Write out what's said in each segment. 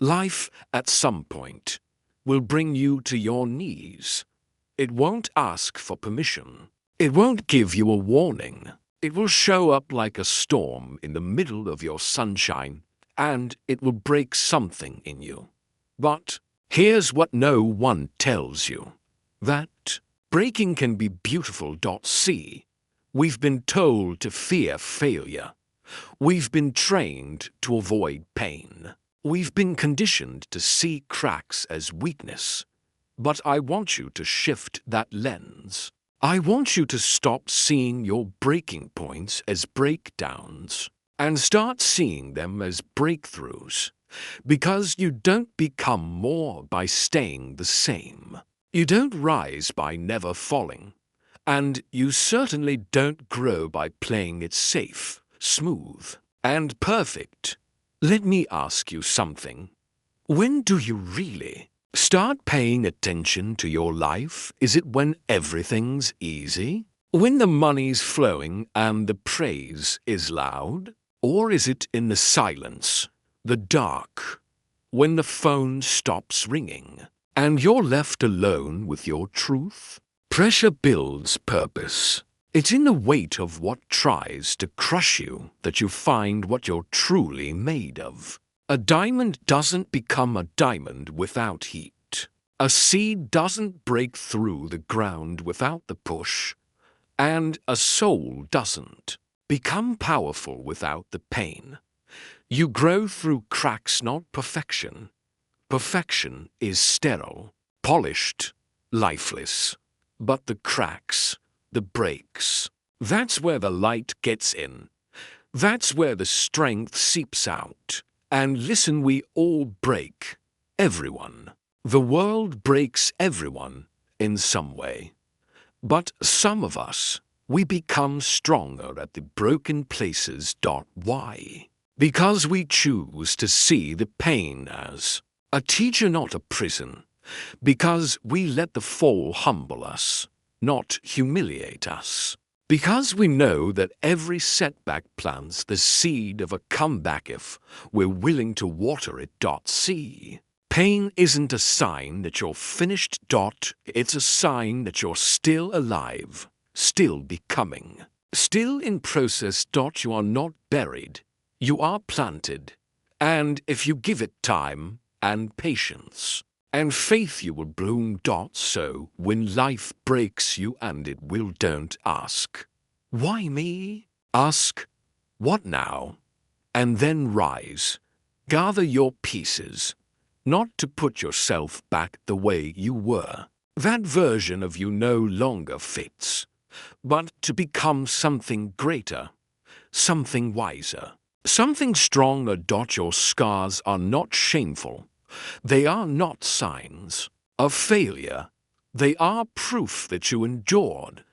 Life, at some point, will bring you to your knees. It won't ask for permission. It won't give you a warning. It will show up like a storm in the middle of your sunshine, and it will break something in you. But here's what no one tells you. That breaking can be beautiful. See, we've been told to fear failure. We've been trained to avoid pain. We've been conditioned to see cracks as weakness. But I want you to shift that lens. I want you to stop seeing your breaking points as breakdowns and start seeing them as breakthroughs. Because you don't become more by staying the same. You don't rise by never falling. And you certainly don't grow by playing it safe, smooth, and perfect. Let me ask you something. When do you really start paying attention to your life? Is it when everything's easy? When the money's flowing and the praise is loud? Or is it in the silence, the dark, when the phone stops ringing and you're left alone with your truth? Pressure builds purpose. It's in the weight of what tries to crush you that you find what you're truly made of. A diamond doesn't become a diamond without heat. A seed doesn't break through the ground without the push. And a soul doesn't become powerful without the pain. You grow through cracks, not perfection. Perfection is sterile, polished, lifeless. But the cracks, the breaks, that's where the light gets in. That's where the strength seeps out. And listen, we all break. Everyone. The world breaks everyone in some way. But some of us, we become stronger at the broken places. Why? Because we choose to see the pain as a teacher, not a prison. Because we let the fall humble us, not humiliate us. Because we know that every setback plants the seed of a comeback if we're willing to water it. See, pain isn't a sign that you're finished. It's a sign that you're still alive, still becoming, still in process. You are not buried, you are planted. And if you give it time and patience and faith, you will bloom. So when life breaks you, and it will, don't ask, why me? Ask, what now? And then rise. Gather your pieces, not to put yourself back the way you were. That version of you no longer fits, but to become something greater, something wiser, something stronger. Your scars are not shameful. They are not signs of failure. They are proof that you endured,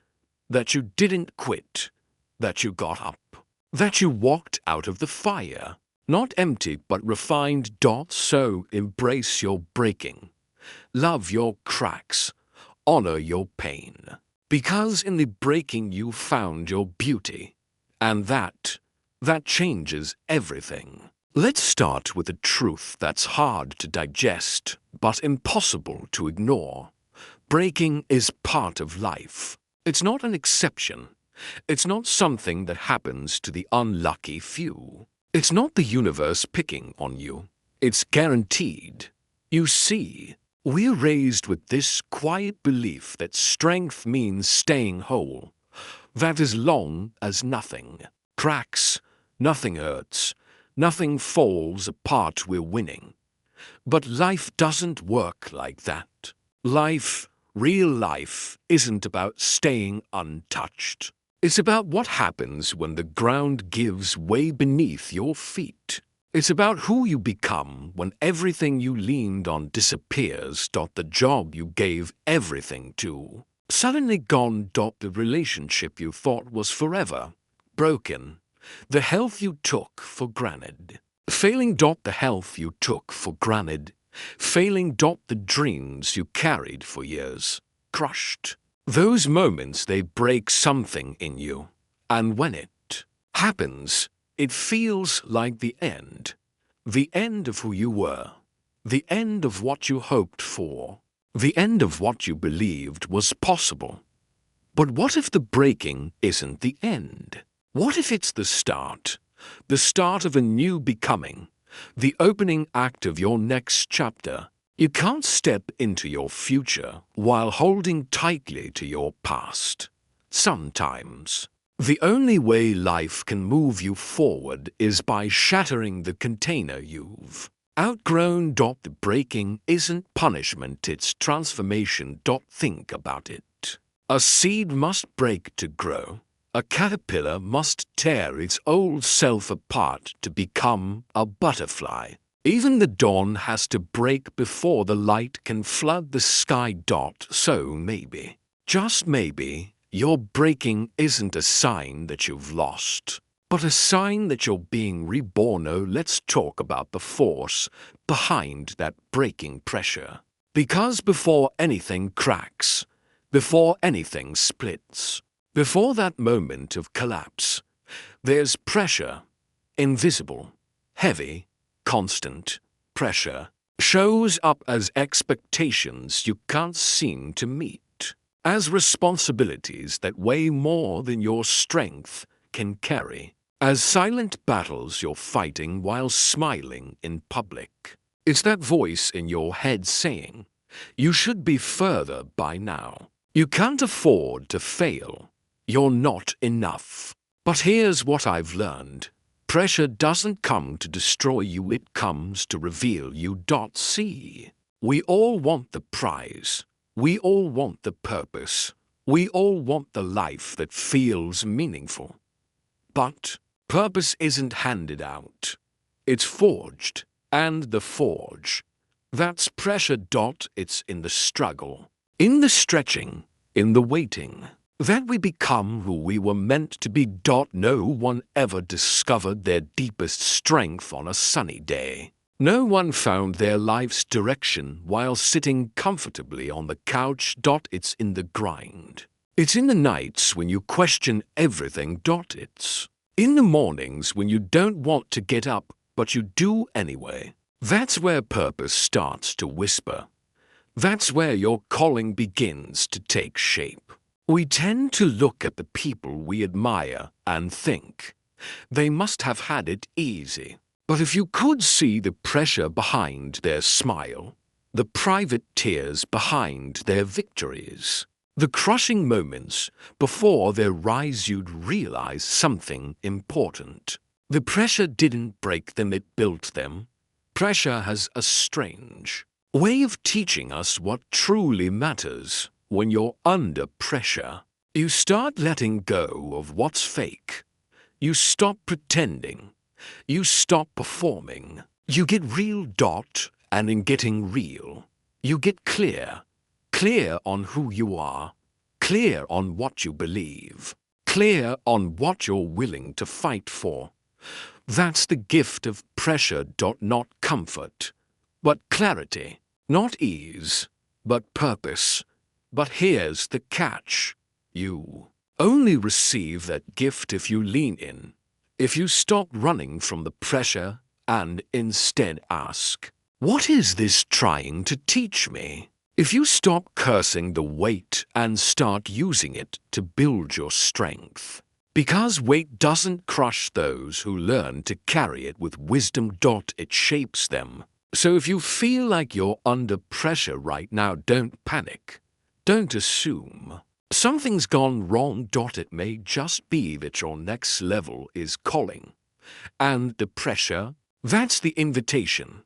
that you didn't quit, that you got up, that you walked out of the fire, not empty but refined. So embrace your breaking, love your cracks, honor your pain, because in the breaking you found your beauty, and that changes everything. Let's start with a truth that's hard to digest, but impossible to ignore. Breaking is part of life. It's not an exception. It's not something that happens to the unlucky few. It's not the universe picking on you. It's guaranteed. You see, we're raised with this quiet belief that strength means staying whole. That as long as nothing cracks, nothing hurts, nothing falls apart, we're winning. But life doesn't work like that. Life, real life, isn't about staying untouched. It's about what happens when the ground gives way beneath your feet. It's about who you become when everything you leaned on disappears. The job you gave everything to, suddenly gone. The relationship you thought was forever, broken. The health you took for granted, failing. The health you took for granted, failing. The dreams you carried for years, crushed. Those moments, they break something in you. And when it happens, it feels like the end of who you were, The end of what you hoped for. The end of what you believed was possible. But what if the breaking isn't the end? What if it's the start? The start of a new becoming, the opening act of your next chapter. You can't step into your future while holding tightly to your past. Sometimes, the only way life can move you forward is by shattering the container you've outgrown. The breaking isn't punishment, it's transformation. Think about it. A seed must break to grow. A caterpillar must tear its old self apart to become a butterfly. Even the dawn has to break before the light can flood the sky. So maybe, just maybe, your breaking isn't a sign that you've lost, but a sign that you're being reborn. Oh, let's talk about the force behind that breaking pressure. Because before anything cracks, before anything splits, before that moment of collapse, there's pressure, invisible, heavy, constant. Pressure shows up as expectations you can't seem to meet, as responsibilities that weigh more than your strength can carry, as silent battles you're fighting while smiling in public. It's that voice in your head saying, "You should be further by now. You can't afford to fail. You're not enough." But here's what I've learned. Pressure doesn't come to destroy you, it comes to reveal you. See, we all want the prize. We all want the purpose. We all want the life that feels meaningful. But purpose isn't handed out. It's forged. And the forge, that's pressure. It's in the struggle, in the stretching, in the waiting, that we become who we were meant to be. No one ever discovered their deepest strength on a sunny day. No one found their life's direction while sitting comfortably on the couch. It's in the grind. It's in the nights when you question everything. It's in the mornings when you don't want to get up, but you do anyway. That's where purpose starts to whisper. That's where your calling begins to take shape. We tend to look at the people we admire and think, they must have had it easy. But if you could see the pressure behind their smile, the private tears behind their victories, the crushing moments before their rise, you'd realize something important. The pressure didn't break them, it built them. Pressure has a strange way of teaching us what truly matters. When you're under pressure, you start letting go of what's fake. You stop pretending. You stop performing. You get real. And in getting real, you get clear. Clear on who you are. Clear on what you believe. Clear on what you're willing to fight for. That's the gift of pressure. Not comfort, but clarity. Not ease, but purpose. But here's the catch. You only receive that gift if you lean in, if you stop running from the pressure and instead ask, what is this trying to teach me? If you stop cursing the weight and start using it to build your strength. Because weight doesn't crush those who learn to carry it with wisdom. It shapes them. So if you feel like you're under pressure right now, don't panic. Don't assume something's gone wrong. It may just be that your next level is calling. And the pressure, that's the invitation.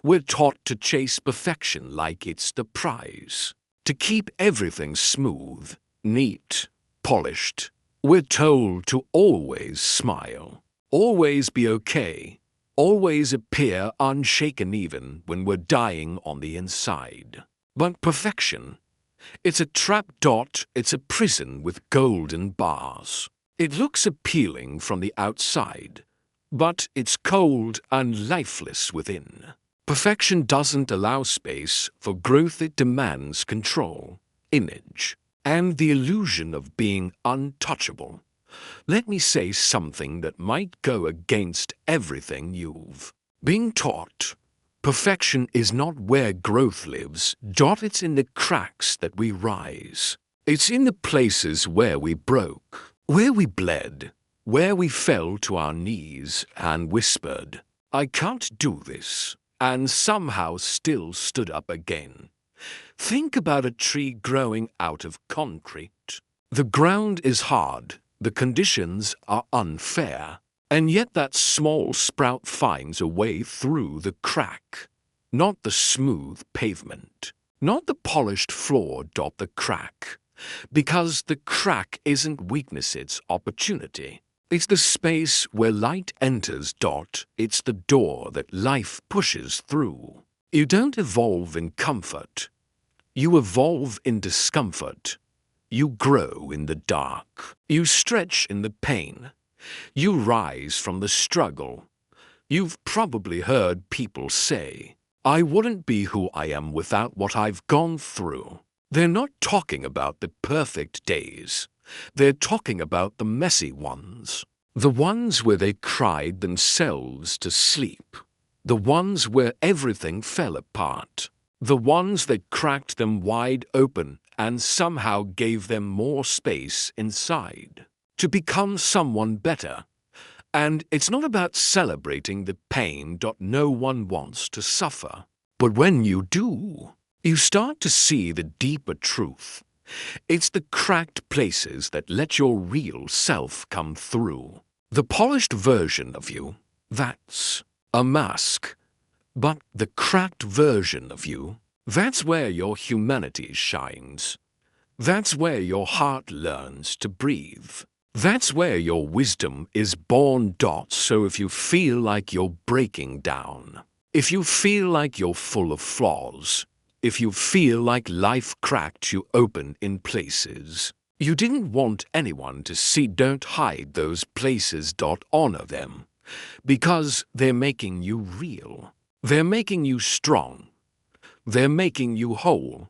We're taught to chase perfection like it's the prize. To keep everything smooth, neat, polished. We're told to always smile, always be okay, always appear unshaken even when we're dying on the inside. But perfection, it's a trap. It's a prison with golden bars. It looks appealing from the outside, but it's cold and lifeless within. Perfection doesn't allow space for growth, it demands control, image, and the illusion of being untouchable. Let me say something that might go against everything you've been taught. Perfection is not where growth lives. It's in the cracks that we rise. It's in the places where we broke, where we bled, where we fell to our knees and whispered, "I can't do this," and somehow still stood up again. Think about a tree growing out of concrete. The ground is hard, the conditions are unfair, and yet that small sprout finds a way through the crack. Not the smooth pavement, not the polished floor. The crack. Because the crack isn't weakness, it's opportunity. It's the space where light enters. It's the door that life pushes through. You don't evolve in comfort. You evolve in discomfort. You grow in the dark. You stretch in the pain. You rise from the struggle. You've probably heard people say, "I wouldn't be who I am without what I've gone through." They're not talking about the perfect days. They're talking about the messy ones. The ones where they cried themselves to sleep. The ones where everything fell apart. The ones that cracked them wide open and somehow gave them more space inside to become someone better. And it's not about celebrating the pain. No one wants to suffer. But when you do, you start to see the deeper truth. It's the cracked places that let your real self come through. The polished version of you, that's a mask. But the cracked version of you, that's where your humanity shines. That's where your heart learns to breathe. That's where your wisdom is born. So if you feel like you're breaking down, if you feel like you're full of flaws, if you feel like life cracked you open in places you didn't want anyone to see, don't hide those places. Honor them, because they're making you real. They're making you strong. They're making you whole.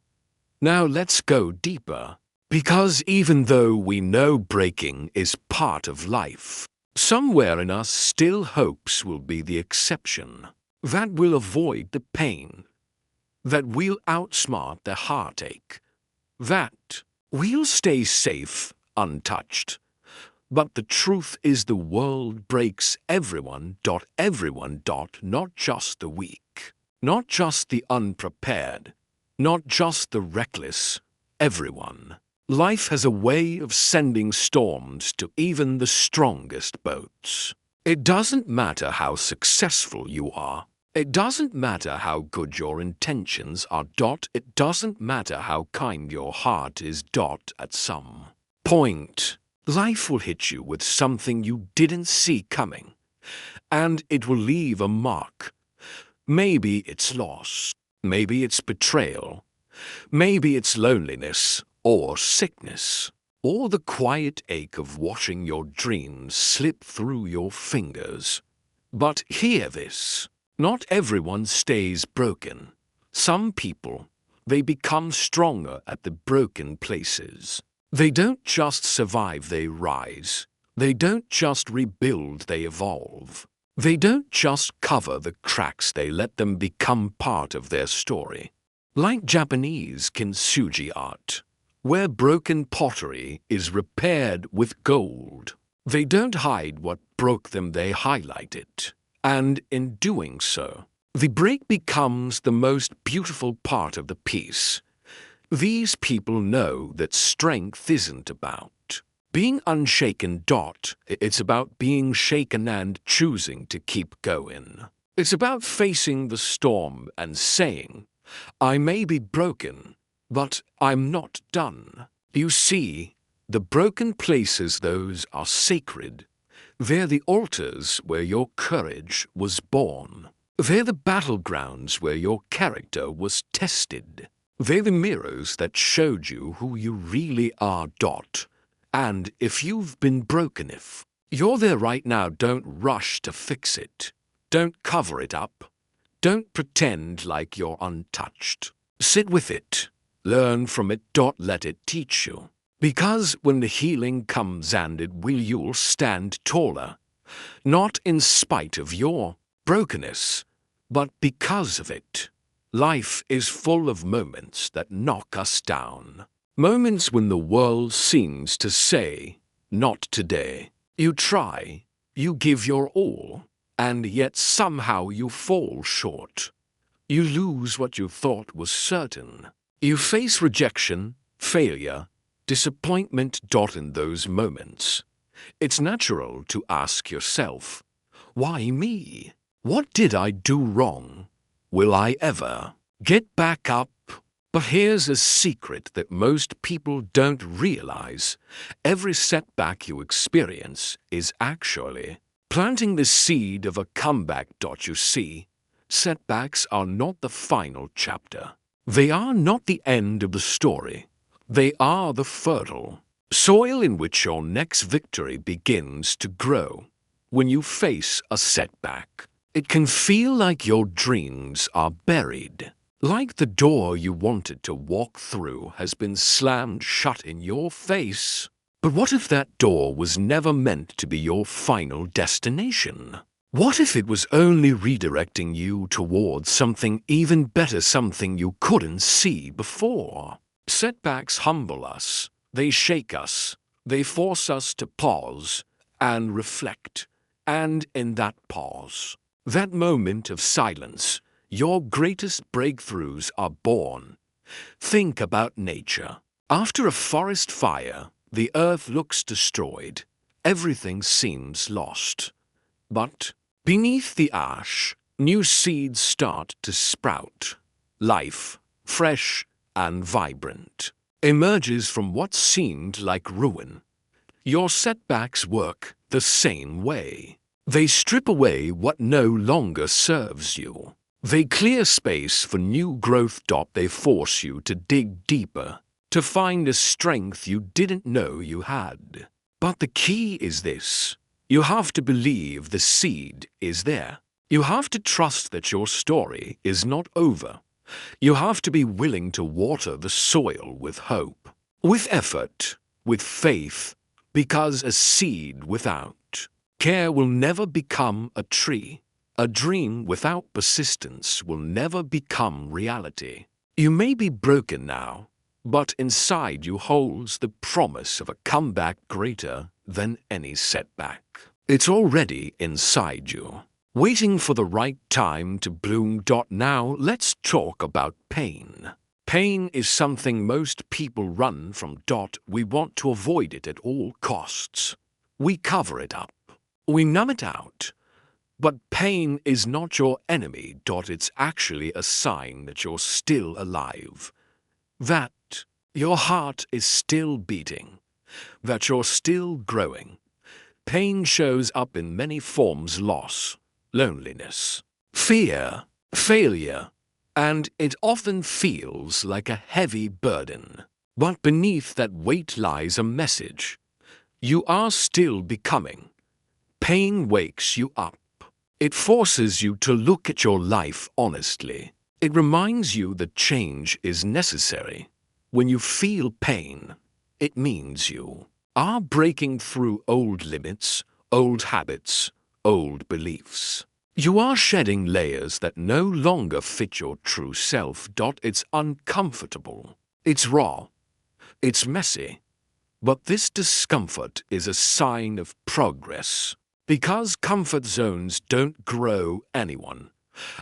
Now let's go deeper, because even though we know breaking is part of life, somewhere in us still hopes will be the exception, that we'll avoid the pain, that we'll outsmart the heartache, that we'll stay safe, untouched. But the truth is the world breaks everyone. Everyone. Not just the weak, not just the unprepared, not just the reckless, everyone. Life has a way of sending storms to even the strongest boats. It doesn't matter how successful you are. It doesn't matter how good your intentions are. It doesn't matter how kind your heart is. At some point, life will hit you with something you didn't see coming, and it will leave a mark. Maybe it's loss, maybe it's betrayal, maybe it's loneliness or sickness, or the quiet ache of watching your dreams slip through your fingers. But hear this. Not everyone stays broken. Some people, they become stronger at the broken places. They don't just survive, they rise. They don't just rebuild, they evolve. They don't just cover the cracks, they let them become part of their story. Like Japanese kintsugi art, where broken pottery is repaired with gold. They don't hide what broke them, they highlight it. And in doing so, the break becomes the most beautiful part of the piece. These people know that strength isn't about being unshaken. It's about being shaken and choosing to keep going. It's about facing the storm and saying, "I may be broken, but I'm not done." You see, the broken places, those are sacred. They're the altars where your courage was born. They're the battlegrounds where your character was tested. They're the mirrors that showed you who you really are. And if you've been broken, if you're there right now, don't rush to fix it. Don't cover it up. Don't pretend like you're untouched. Sit with it. Learn from it. Let it teach you. Because when the healing comes, and it will, you'll stand taller. Not in spite of your brokenness, but because of it. Life is full of moments that knock us down. Moments when the world seems to say, "Not today." You try, you give your all, and yet somehow you fall short. You lose what you thought was certain. You face rejection, failure, disappointment. In those moments, it's natural to ask yourself, why me? What did I do wrong? Will I ever get back up? But here's a secret that most people don't realize. Every setback you experience is actually planting the seed of a comeback. You see, setbacks are not the final chapter. They are not the end of the story. They are the fertile soil in which your next victory begins to grow. When you face a setback, it can feel like your dreams are buried, like the door you wanted to walk through has been slammed shut in your face. But what if that door was never meant to be your final destination? What if it was only redirecting you towards something even better, something you couldn't see before? Setbacks humble us, they shake us, they force us to pause and reflect. And in that pause, that moment of silence, your greatest breakthroughs are born. Think about nature. After a forest fire, the earth looks destroyed. Everything seems lost. But beneath the ash, new seeds start to sprout. Life, fresh and vibrant, emerges from what seemed like ruin. Your setbacks work the same way. They strip away what no longer serves you. They clear space for new growth. They force you to dig deeper, to find a strength you didn't know you had. But the key is this. You have to believe the seed is there. You have to trust that your story is not over. You have to be willing to water the soil with hope, with effort, with faith, because a seed without care will never become a tree. A dream without persistence will never become reality. You may be broken now, but inside you holds the promise of a comeback greater than any setback. It's already inside you, waiting for the right time to bloom. Now let's talk about pain. Pain is something most people run from. We want to avoid it at all costs. We cover it up. We numb it out. But pain is not your enemy. It's actually a sign that you're still alive. That your heart is still beating. That you're still growing. Pain shows up in many forms: loss, loneliness, fear, failure, and it often feels like a heavy burden. But beneath that weight lies a message. You are still becoming. Pain wakes you up. It forces you to look at your life honestly. It reminds you that change is necessary. When you feel pain, it means you are breaking through old limits, old habits, old beliefs. You are shedding layers that no longer fit your true self. It's uncomfortable. It's raw. It's messy. But this discomfort is a sign of progress. Because comfort zones don't grow anyone.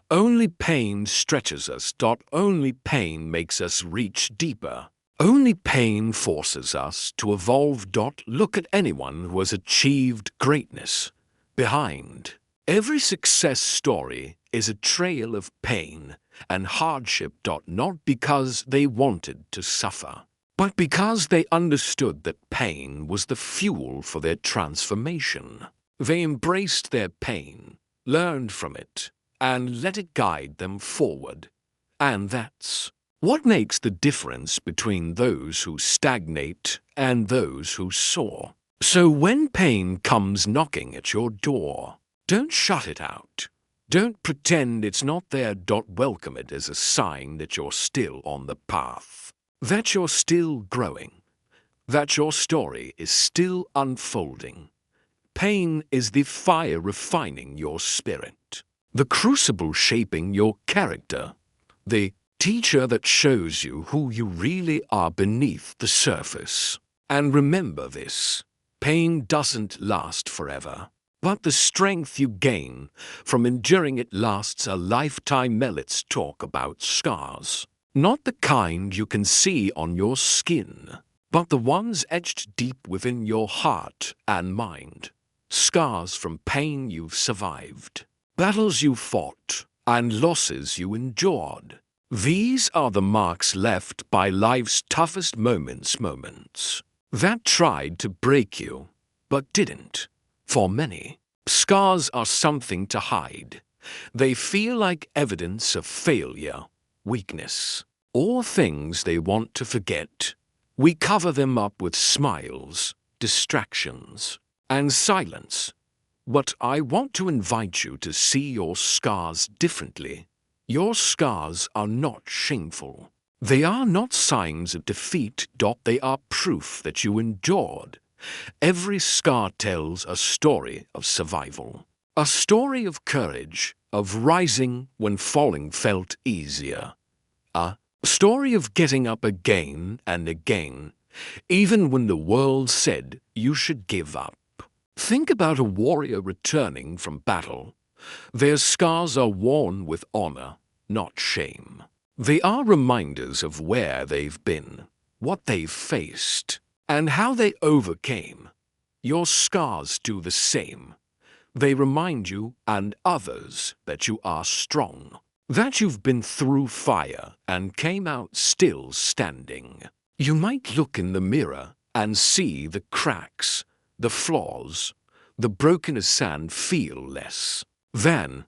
Only pain stretches us. Only pain makes us reach deeper. Only pain forces us to evolve. Look at anyone who has achieved greatness. Behind every success story is a trail of pain and hardship. Not because they wanted to suffer, but because they understood that pain was the fuel for their transformation. They embraced their pain, learned from it, and let it guide them forward. And that's what makes the difference between those who stagnate and those who soar. So when pain comes knocking at your door, don't shut it out. Don't pretend it's not there. Welcome it as a sign that you're still on the path, that you're still growing, that your story is still unfolding. Pain is the fire refining your spirit. the crucible shaping your character, the teacher that shows you who you really are beneath the surface. And remember this, pain doesn't last forever, but the strength you gain from enduring it lasts a lifetime. Let's talk about scars. Not the kind you can see on your skin, but the ones etched deep within your heart and mind. Scars from pain you've survived, battles you fought, and losses you endured. These are the marks left by life's toughest moments that tried to break you, but didn't. For many, scars are something to hide. They feel like evidence of failure, weakness, or things they want to forget. We cover them up with smiles, distractions, and silence. But I want to invite you to see your scars differently. Your scars are not shameful. They are not signs of defeat. They are proof that you endured. Every scar tells a story of survival, a story of courage, of rising when falling felt easier, a story of getting up again and again, even when the world said you should give up. Think about a warrior returning from battle. Their scars are worn with honor, not shame. They are reminders of where they've been, what they've faced, and how they overcame. Your scars do the same. They remind you and others that you are strong, that you've been through fire and came out still standing. You might look in the mirror and see the cracks, the flaws, the brokenness, and feel less than.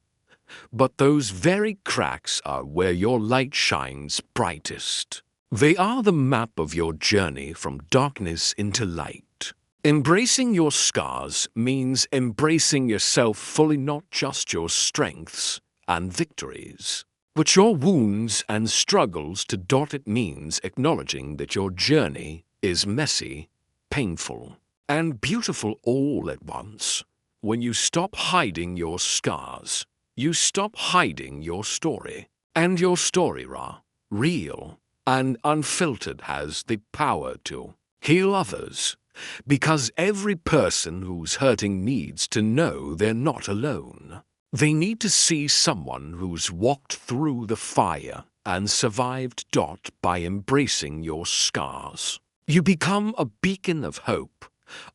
But those very cracks are where your light shines brightest. They are the map of your journey from darkness into light. Embracing your scars means embracing yourself fully, not just your strengths and victories, but your wounds and struggles. It means acknowledging that your journey is messy, painful, and beautiful all at once. When you stop hiding your scars, you stop hiding your story. And your story, real and unfiltered, has the power to heal others. Because every person who's hurting needs to know they're not alone. They need to see someone who's walked through the fire and survived. By embracing your scars, you become a beacon of hope,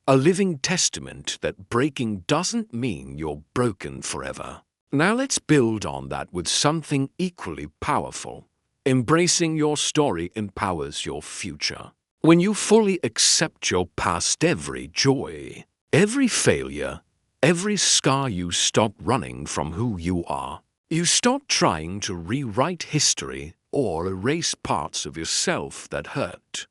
a living testament that breaking doesn't mean you're broken forever. Now let's build on that with something equally powerful. Embracing your story empowers your future. When you fully accept your past, every joy, every failure, every scar, you stop running from who you are. You stop trying to rewrite history or erase parts of yourself that hurt.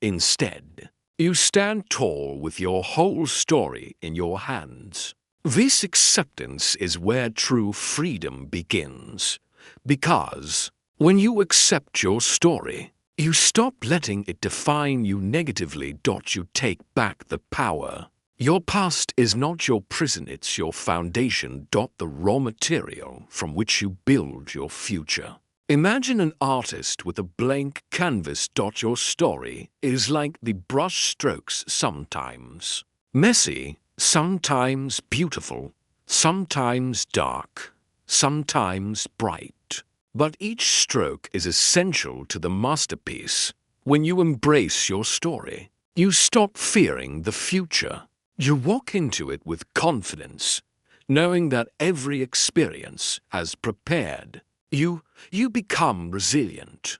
Instead, you stand tall with your whole story in your hands. This acceptance is where true freedom begins, because when you accept your story, you stop letting it define you negatively. You take back the power. Your past is not your prison, it's your foundation. The raw material from which you build your future. Imagine an artist with a blank canvas. Your story is like the brush strokes, sometimes messy, sometimes beautiful, sometimes dark, sometimes bright. But each stroke is essential to the masterpiece. When you embrace your story, you stop fearing the future. You walk into it with confidence, knowing that every experience has prepared you. You become resilient.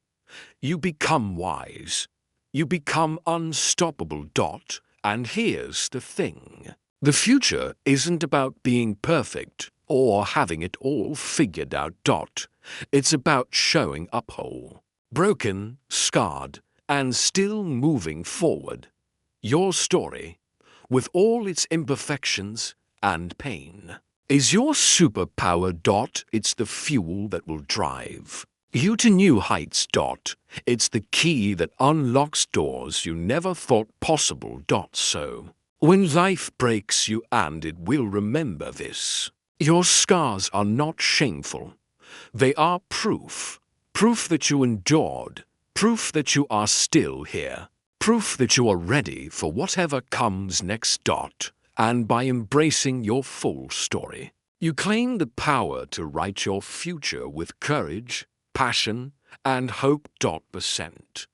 You become wise. You become unstoppable. And here's the thing. The future isn't about being perfect or having it all figured out. It's about showing up whole, broken, scarred, and still moving forward. Your story, with all its imperfections and pain, is your superpower. It's the fuel that will drive you to new heights. It's the key that unlocks doors you never thought possible. So, when life breaks you, and it will, remember this: Your scars are not shameful. They are proof. Proof that you endured. Proof that you are still here. Proof that you are ready for whatever comes next. And by embracing your full story, you claim the power to write your future with courage, passion, and hope. Percent.